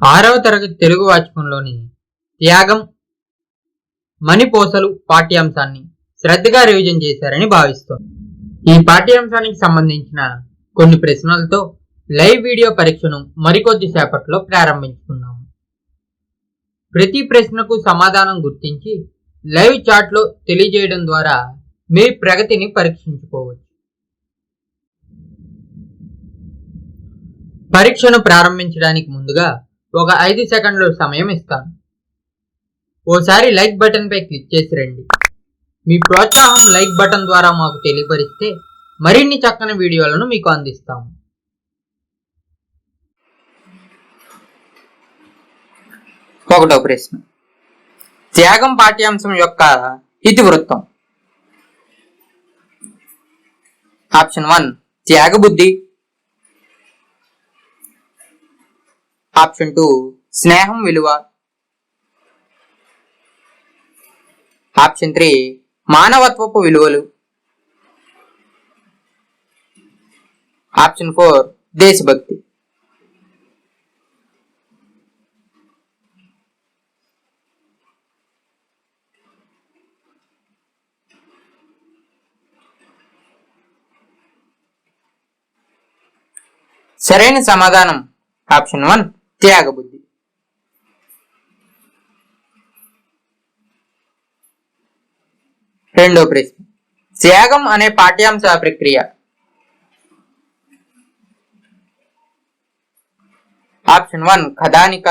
6వ తరగతి తెలుగు వాచకంలోని త్యాగం మణిపోసలు పాఠ్యాంశాన్ని శ్రద్ధగా రివిజన్ చేశారని భావిస్తోంది. ఈ పాఠ్యాంశానికి సంబంధించిన కొన్ని ప్రశ్నలతో లైవ్ వీడియో పరీక్షను మరికొద్ది సేపట్లో ప్రారంభించుకున్నాము. ప్రతి ప్రశ్నకు సమాధానం గుర్తించి లైవ్ చాట్లో తెలియజేయడం ద్వారా మీ ప్రగతిని పరీక్షించుకోవచ్చు. పరీక్షను ప్రారంభించడానికి ముందుగా ఒక 5 సెకండ్ల సమయం ఇస్తాను. ఓసారి లైక్ బటన్ పై క్లిక్ చేసి రండి. మీ ప్రోత్సాహం లైక్ బటన్ ద్వారా మాకు తెలియపరిస్తే మరిన్ని చక్కని వీడియోలను మీకు అందిస్తాము. ఒకటో ప్రశ్న, త్యాగం పాఠ్యాంశం యొక్క ఇతివృత్తం. ఆప్షన్ 1 త్యాగబుద్ధి, ఆప్షన్ 2 స్నేహం విలువ, ఆప్షన్ 3 మానవత్వపు విలువలు, ఆప్షన్ 4 దేశభక్తి. సరైన సమాధానం ఆప్షన్ 1 త్యాగబుద్ధి. రెండో ప్రశ్న, త్యాగం అనే పాఠ్యాంశ ప్రక్రియ. ఆప్షన్ 1 కథానిక,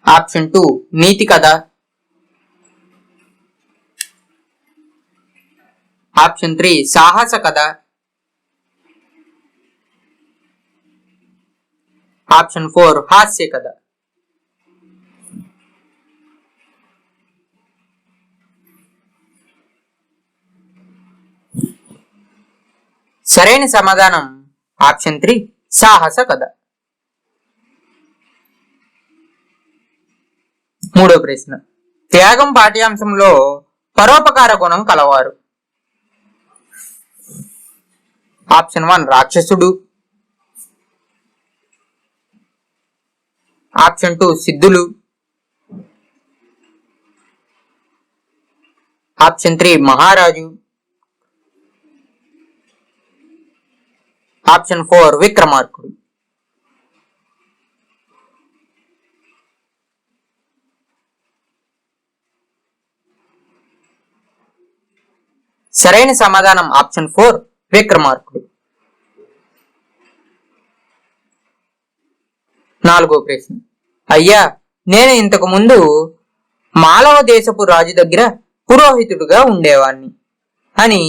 ఆప్షన్ 2 నీతి కథ, ఆప్షన్ 3 సాహస కథ, ఆప్షన్ 4 హాస్య కథ. సరైన సమాధానం ఆప్షన్ 3 సాహస కథ. మూడో ప్రశ్న, త్యాగం పాఠ్యాంశంలో పరోపకార గుణం కలవారు. ఆప్షన్ 1 రాక్షసుడు, ఆప్షన్ 2 సిద్ధులు, ఆప్షన్ 3 మహారాజు, ఆప్షన్ 4 విక్రమార్కుడు. సరైన సమాధానం ఆప్షన్ 4 విక్రమార్కుడు. నాలుగో ప్రశ్న, అయ్యా నేను ఇంతకు ముందు మాలవ దేశపు రాజు దగ్గర పురోహితుడుగా ఉండేవాణ్ణి అని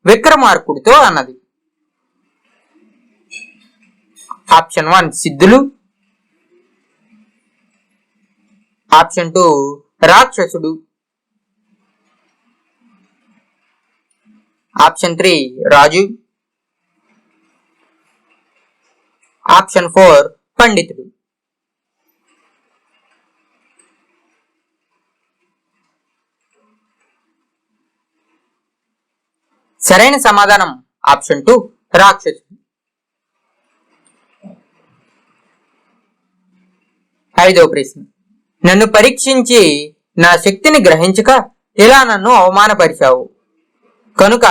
విక్రమార్కుడితో అన్నది. ఆప్షన్ 1 సిద్ధులు, ఆప్షన్ 2 రాక్షసుడు, ఆప్షన్ 3 రాజు, ఆప్షన్ 4 పండితుడు. సరైన సమాధానం ఆప్షన్ 2 రాక్షసుడు. ఐదో ప్రశ్న, నన్ను పరీక్షించి నా శక్తిని గ్రహించక ఇలా నన్ను అవమానపరిచావు కనుక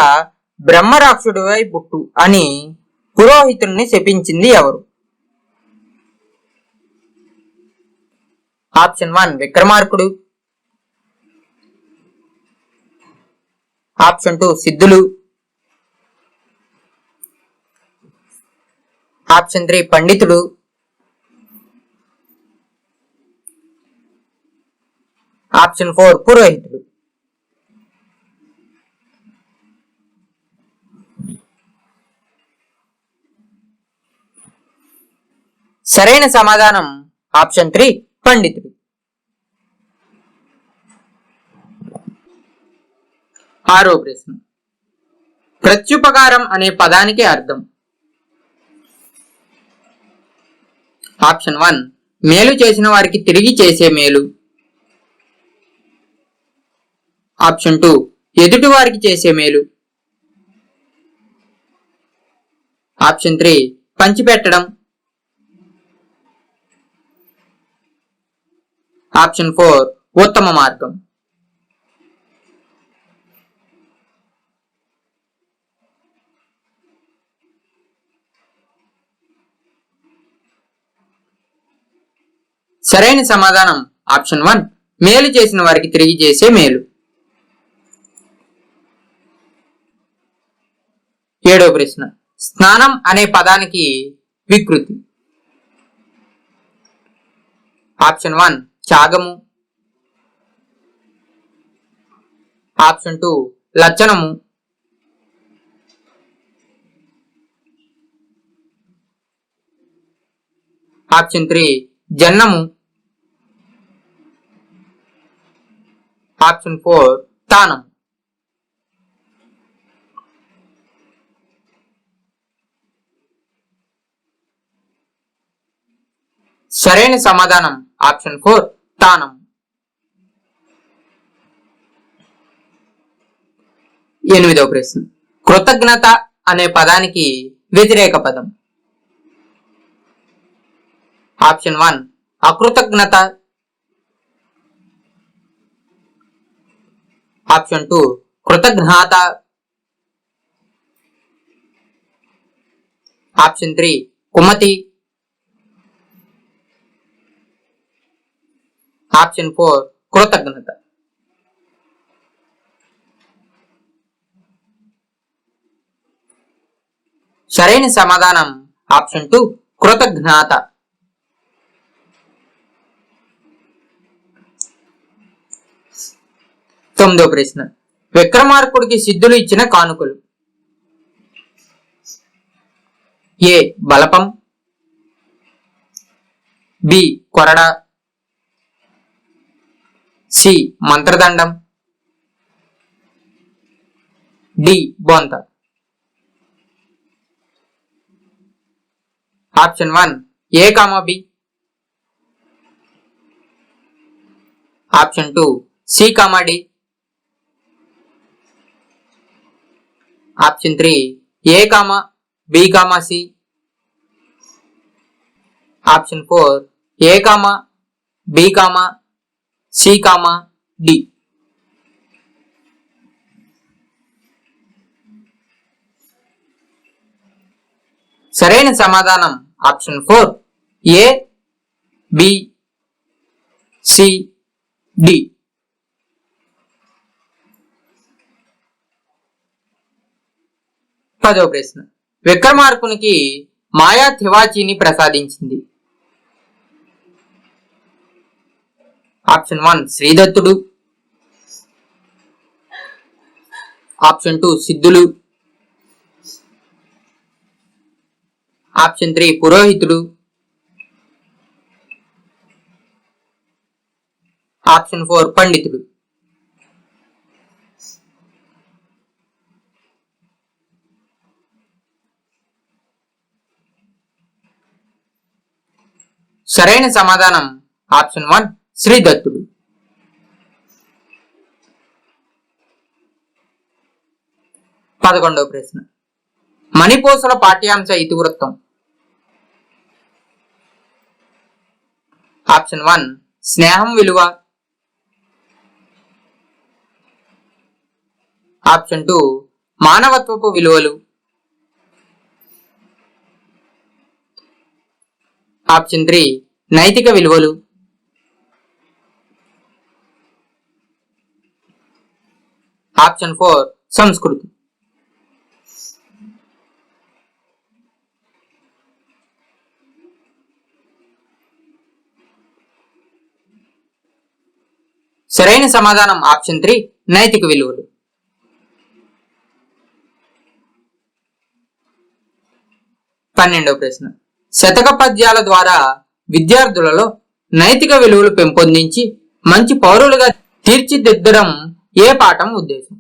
బ్రహ్మరాక్షుడివై పుట్టు అని పురోహితుణ్ణి శపించింది ఎవరు? ఆప్షన్ 1 విక్రమార్కుడు, ఆప్షన్ 2 సిద్ధులు, ఆప్షన్ 3 పండితుడు, ఆప్షన్ 4 పురోహితుడు. సరైన సమాధానం ఆప్షన్ 3 పండితుడు. ఆరో ప్రశ్న, ప్రత్యుపకారం అనే పదానికి అర్థం. ఆప్షన్ 1 మేలు చేసిన వారికి తిరిగి చేసే మేలు, ఆప్షన్ 2 ఎదుటి వారికి చేసే మేలు, ఆప్షన్ 3 పంచిపెట్టడం, ఆప్షన్ 4 ఉత్తమ మార్గం. సరైన సమాధానం ఆప్షన్ 1 మేలు చేసిన వారికి తిరిగి చేసే మేలు. 7వ ప్రశ్న స్నానం అనే పదానికి వికృతి. ఆప్షన్ 1 త్యాగము, ఆప్షన్ 2 లక్షణము, ఆప్షన్ 3 జన్మము, ఆప్షన్ 4 స్థానం. సరైన సమాధానం ఆప్షన్ 4 స్థానం. 8వ ప్రశ్న కృతజ్ఞత అనే పదానికి వ్యతిరేక పదం. ఆప్షన్ 1 అకృతజ్ఞత, ఆప్షన్ 2 కృతజ్ఞత, ఆప్షన్ 3 కుమతి, ఆప్షన్ 4 కృతజ్ఞత. సరైన సమాధానం ఆప్షన్ 2 కృతజ్ఞత. 9వ ప్రశ్న విక్రమార్కుడికి సిద్ధులు ఇచ్చిన కానుకలు. ఏ బలపం, బి కొరడ, సి మంత్రదండం, డి బొంత. Option 1 A comma B, option 2 C comma D, option 3 A comma B comma C, option 4 A comma B comma C comma D. సరైన సమాధానం option 4 A B C D. 10వ ప్రశ్న విక్రమార్కునికి మాయా తివాచీని ప్రసాదించింది. Option 1 శ్రీదత్తుడు, option 2 సిద్ధులు, option 3 పురోహితుడు, option 4 పండితుడు. సరైన సమాధానం option 1 శ్రీదత్తుడు. 11వ ప్రశ్న మణిపూసల పాఠ్యాంశ ఇతివృత్తం. ఆప్షన్ 1 స్నేహం విలువ, ఆప్షన్ 2 మానవత్వపు విలువలు, ఆప్షన్ 3 నైతిక విలువలు, ఆప్షన్ 4 సంస్కృతి. సరైన సమాధానం ఆప్షన్ 3 నైతిక విలువలు. 12వ ప్రశ్న శతక పద్యాల ద్వారా విద్యార్థులలో నైతిక విలువలు పెంపొందించి మంచి పౌరులుగా తీర్చిదిద్దడం ఏ పాఠం ఉద్దేశం?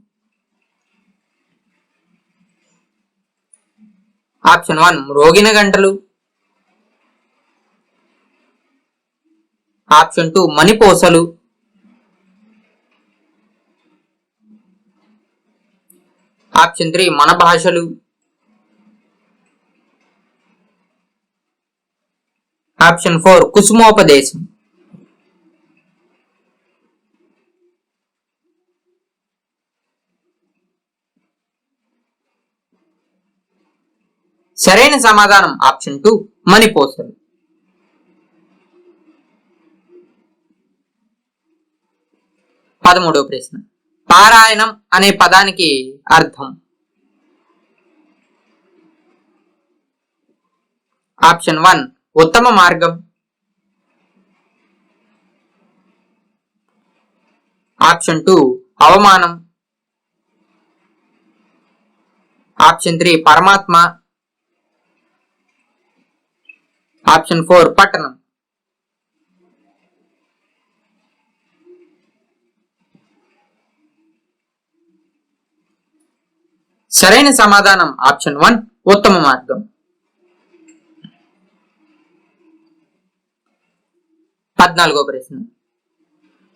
ఆప్షన్ 1 మ్రోగిన గంటలు, ఆప్షన్ 2 మణిపూసలు, ఆప్షన్ 3 మన భాషలు, ఆప్షన్ 4 కుసుమోపదేశం. సరైన సమాధానం ఆప్షన్ 2 మణిపూసలు. 13వ ప్రశ్న. పారాయణం అనే పదానికి అర్థం. ఆప్షన్ 1 ఉత్తమ మార్గం. ఆప్షన్ 2 అవమానం. ఆప్షన్ 3 పరమాత్మ. ఆప్షన్ 4 పట్టణం. సరైన సమాధానం ఆప్షన్ 1 ఉత్తమ మార్గం. 14వ ప్రశ్న.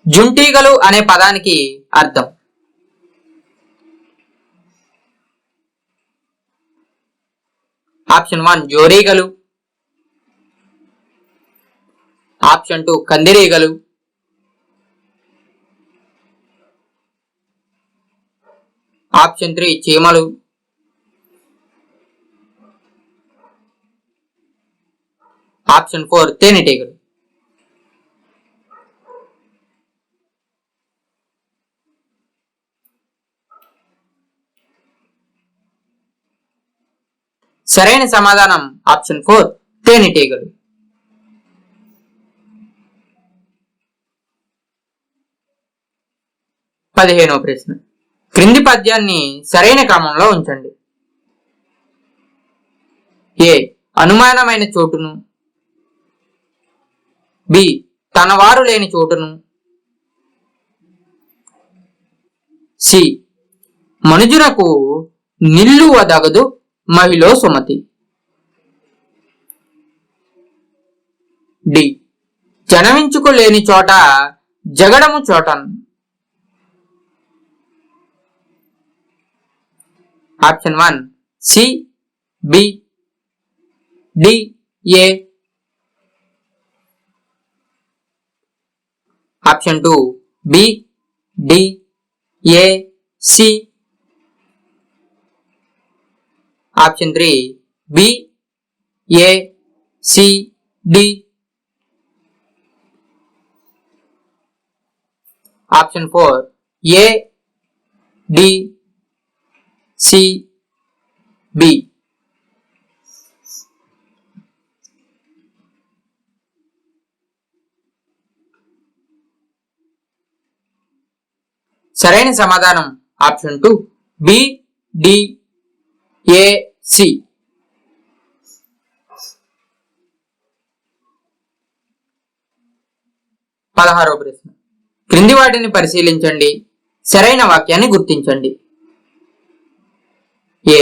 జుంటీగలు అనే పదానికి అర్థం. ఆప్షన్ 1 జోరీగలు. ఆప్షన్ 2 కందిరీగలు. ఆప్షన్ 3 చీమలు. ఆప్షన్ 4 తేనెటీగలు. సరైన సమాధానం ఆప్షన్ 4 తేనెటీగలు. 15వ ప్రశ్న. క్రింది పద్యాన్ని సరైన క్రమంలో ఉంచండి. ఏ అనుమానమైన చోటును, బి తనవారు లేని చోటును, సి మనుజునకు నిల్లువదగదు మహిళ సుమతి, డి జనమించుకోలేని చోట జగడము చోటన్. ఆప్షన్ 1 సి, బి, డి, ఏ. ఆప్షన్ 2 బి, డి, ఏ, సి. ఆప్షన్ 3 బి, ఏ, సి, డి. ఆప్షన్ 4 ఏ, డి, సి, బి. సరైన సమాధానం ఆప్షన్ 2 బి, డి, ఏ, సి. 16వ ప్రశ్న. క్రింది వాటిని పరిశీలించండి, సరైన వాక్యాన్ని గుర్తించండి. ఏ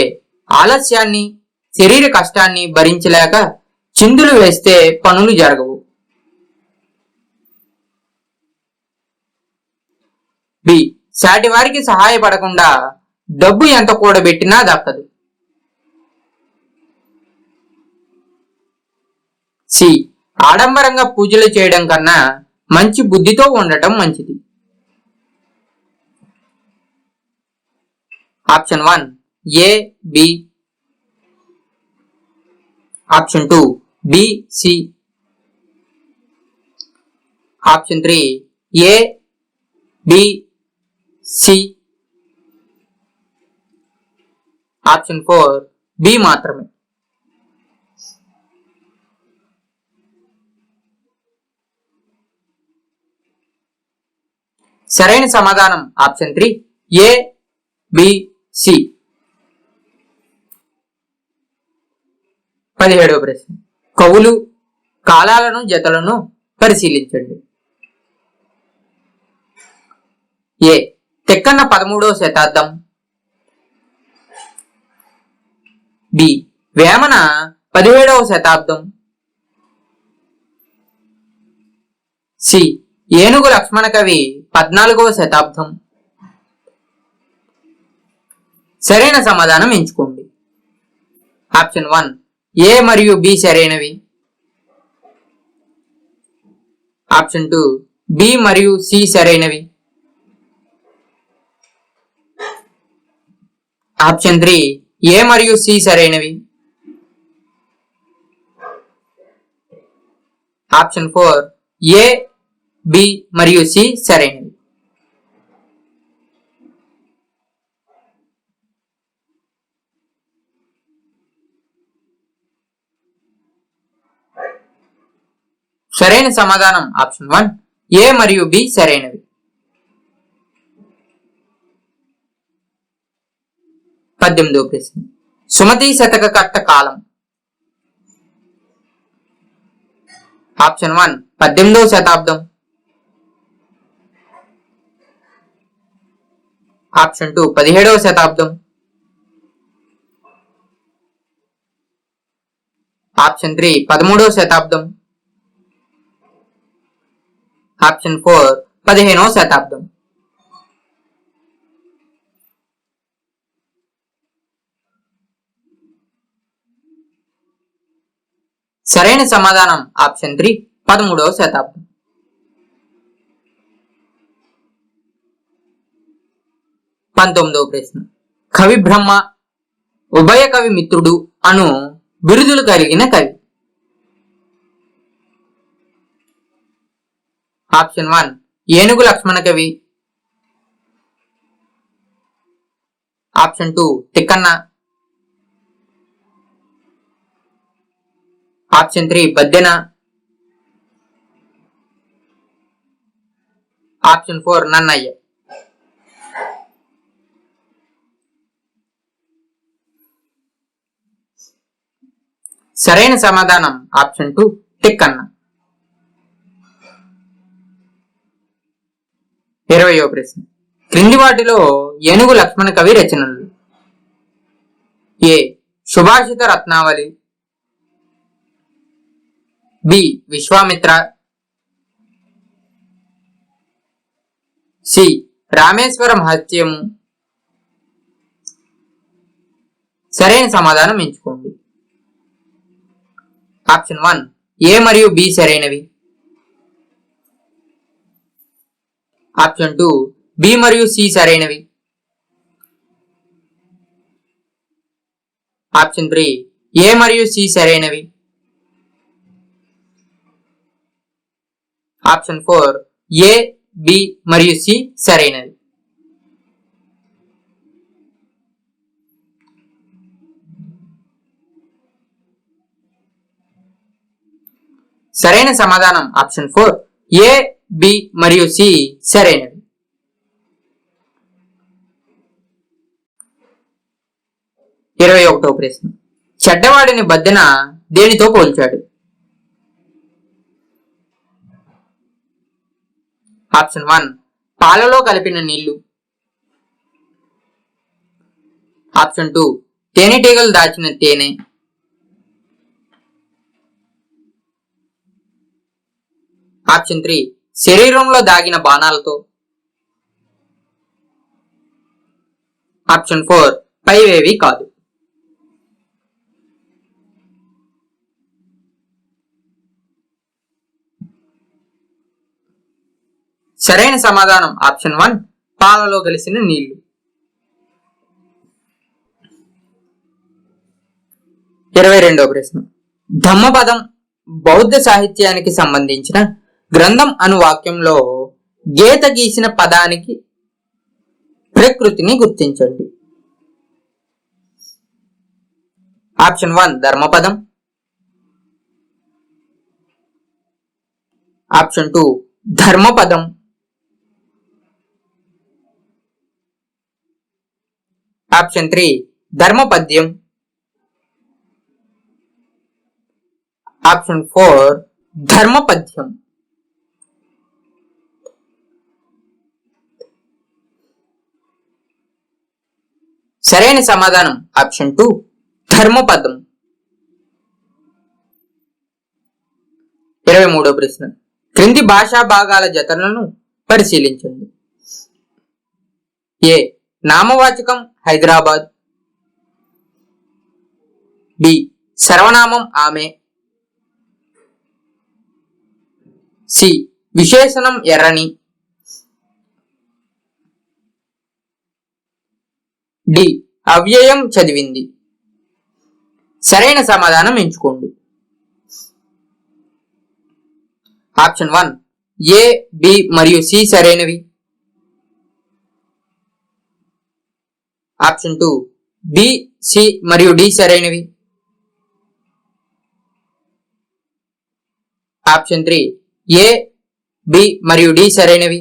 ఆలస్యాన్ని, శరీర కష్టాన్ని భరించలేక చిందులు వేస్తే పనులు జరగవు. బి సాటి వారికి సహాయపడకుండా డబ్బు ఎంత కూడబెట్టినా దక్కదు. సి ఆడంబరంగా పూజలు చేయడం కన్నా మంచి బుద్ధితో ఉండటం మంచిది. Option 1 A, B. Option 2 B, C. Option 3 A, B, C. Option 4 B మాత్రమే. సరైన సమాధానం ఆప్షన్ 3 ఏ, బి, సి. 17వ ప్రశ్న. కవులు, కాలాలను, జతలను పరిశీలించండి. ఏ తిక్కన్న 13వ శతాబ్దం, బి వేమన 17వ శతాబ్దం, సి ఏనుగు లక్ష్మణ కవి 14వ శతాబ్దం. సరైన సమాధానం ఎంచుకోండి. ఆప్షన్ 1 ఏ మరియు బి సరైనవి. ఆప్షన్ 2 బి మరియు సి సరైనవి. ఆప్షన్ 3 ఏ మరియు సి సరైనవి. ఆప్షన్ 4 ఏ, బి మరియు సి సరైనవి. సరైన సమాధానం ఆప్షన్ 1 ఏ మరియు బి సరైనవి. 18వ ప్రశ్న సుమతి శతక కర్త కాలం. ఆప్షన్ 1 18వ శతాబ్దం, ఆప్షన్ 2 17వ శతాబ్దం, ఆప్షన్ 3 13వ శతాబ్దం, ఆప్షన్ 4 15వ శతాబ్దం. సరైన సమాధానం ఆప్షన్ 3 13వ శతాబ్దం. 19వ ప్రశ్న కవి బ్రహ్మ, ఉభయ కవి మిత్రుడు అను బిరుదులు కలిగిన కవి. Option 1 Enugu Lakshmana Kavi, option 2 Tikkana, option 3 Baddena, option 4 Nannaya. సరైన సమాధానం ఆప్షన్ 2 తిక్కన్న. 20వ ప్రశ్న క్రింది వాటిలో ఏనుగు లక్ష్మణ కవి రచనలు. ఏ సుభాషిత రత్నావళి, బి విశ్వామిత్ర, సి రామేశ్వర మహత్యము. సరైన సమాధానం ఎంచుకోండి. ఆప్షన్ 1 ఏ మరియు బి సరైనవి, ఆప్షన్ 2 బి మరియు సి సరైనవి, ఆప్షన్ 3 ఏ మరియు సి సరైనవి, ఆప్షన్ 4 ఏ, బి మరియు సి సరైనవి. సరైన సమాధానం ఆప్షన్ 4 ఏ, బి మరియు సి సరైనవి. 21వ ప్రశ్న చెడ్డవాడిని బద్దెన దేనితో పోల్చాడు. ఆప్షన్ 1 పాలలో కలిపిన నీళ్లు, ఆప్షన్ 2 తేనెటీగలు దాచిన తేనె, ఆప్షన్ 3 శరీరంలో దాగిన బాణాలతో, ఆప్షన్ 4 పైవేవి కాదు. సరైన సమాధానం ఆప్షన్ 1 పాలలో కలిసిన నీళ్లు. 22వ ప్రశ్న ధమ్మపదం బౌద్ధ సాహిత్యానికి సంబంధించిన గ్రంథం అను వాక్యంలో గీత గీసిన పదానికి ప్రకృతిని గుర్తించండి. ఆప్షన్ 1 ధర్మపదం, ఆప్షన్ 2 ధర్మపదం, ఆప్షన్ 3 ధర్మపద్యం, ఆప్షన్ 4 ధర్మపద్యం. సరైన సమాధానం ఆప్షన్ 2 ధర్మపదం. 23వ ప్రశ్న క్రింది భాషా భాగాల జతలను పరిశీలించండి. ఏ నామవాచకం హైదరాబాద్, బి సర్వనామం ఆమె, సి విశేషణం ఎర్రని, డి అవ్యయం చదివింది. సరైన సమాధానం ఎంచుకోండి. ఆప్షన్ 1 ఏ, బి మరియు సి సరైనవి. ఆప్షన్ 2 బి, సి మరియు డి సరైనవి. ఆప్షన్ 3 ఏ, బి మరియు డి సరైనవి.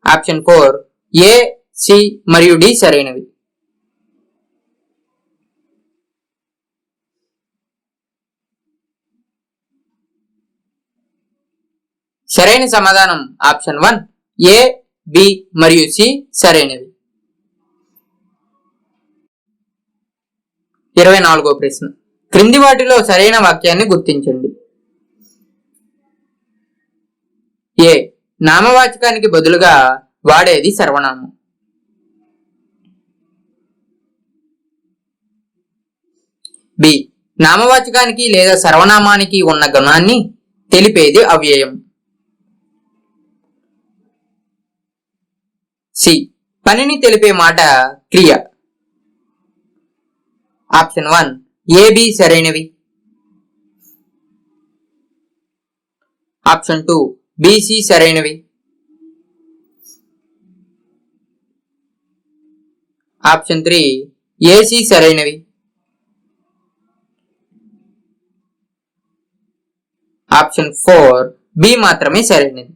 ఆప్షన్ 4 ఏ, సి మరియు డి సరైనవి. సరైన సమాధానం ఆప్షన్ 1 ఏ, బి మరియు సి సరైనవి. 24వ ప్రశ్న. క్రింది వాటిలో సరైన వాక్యాన్ని గుర్తించండి. ఏ, నామవాచకానికి బదులుగా వాడేది సర్వనామం. బి, నామవాచకానికి లేదా సర్వనామానికి ఉన్న గుణాన్ని తెలిపేది అవ్యయం. సి, పనిని తెలిపే మాట క్రియ. ఆప్షన్ 1 ఏ, బి సరైనవి. ఆప్షన్ 2 బిసి సరైనవి. ఆప్షన్ 3 ఏసి సరైనవి. ఆప్షన్ 4 బి మాత్రమే సరైనది.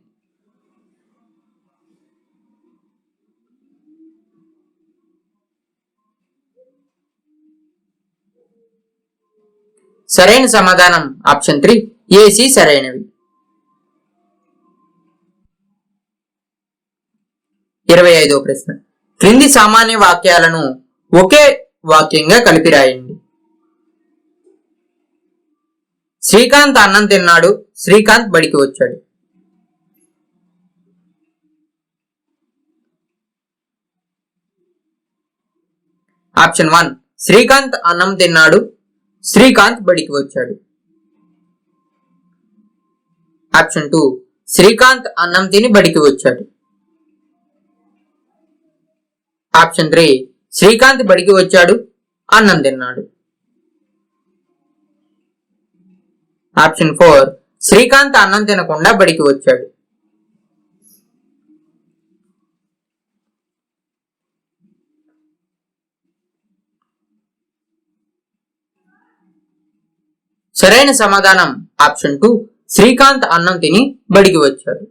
సరైన సమాధానం ఆప్షన్ 3 ఏసి సరైనవి. 25వ ప్రశ్న. క్రింది సామాన్య వాక్యాలను ఒకే వాక్యంగా కలిపి రాయండి. శ్రీకాంత్ అన్నం తిన్నాడు, శ్రీకాంత్ బడికి వచ్చాడు. ఆప్షన్ 1 శ్రీకాంత్ అన్నం తిన్నాడు, శ్రీకాంత్ బడికి వచ్చాడు. ఆప్షన్ 2 శ్రీకాంత్ అన్నం తిని బడికి వచ్చాడు. ఆప్షన్ 3 శ్రీకాంత్ బడికి వచ్చాడు, అన్నం తిన్నాడు. ఆప్షన్ 4 శ్రీకాంత్ అన్నం తినకుండా బడికి వచ్చాడు. సరైన సమాధానం ఆప్షన్ 2 శ్రీకాంత్ అన్నం తిని బడికి వచ్చాడు.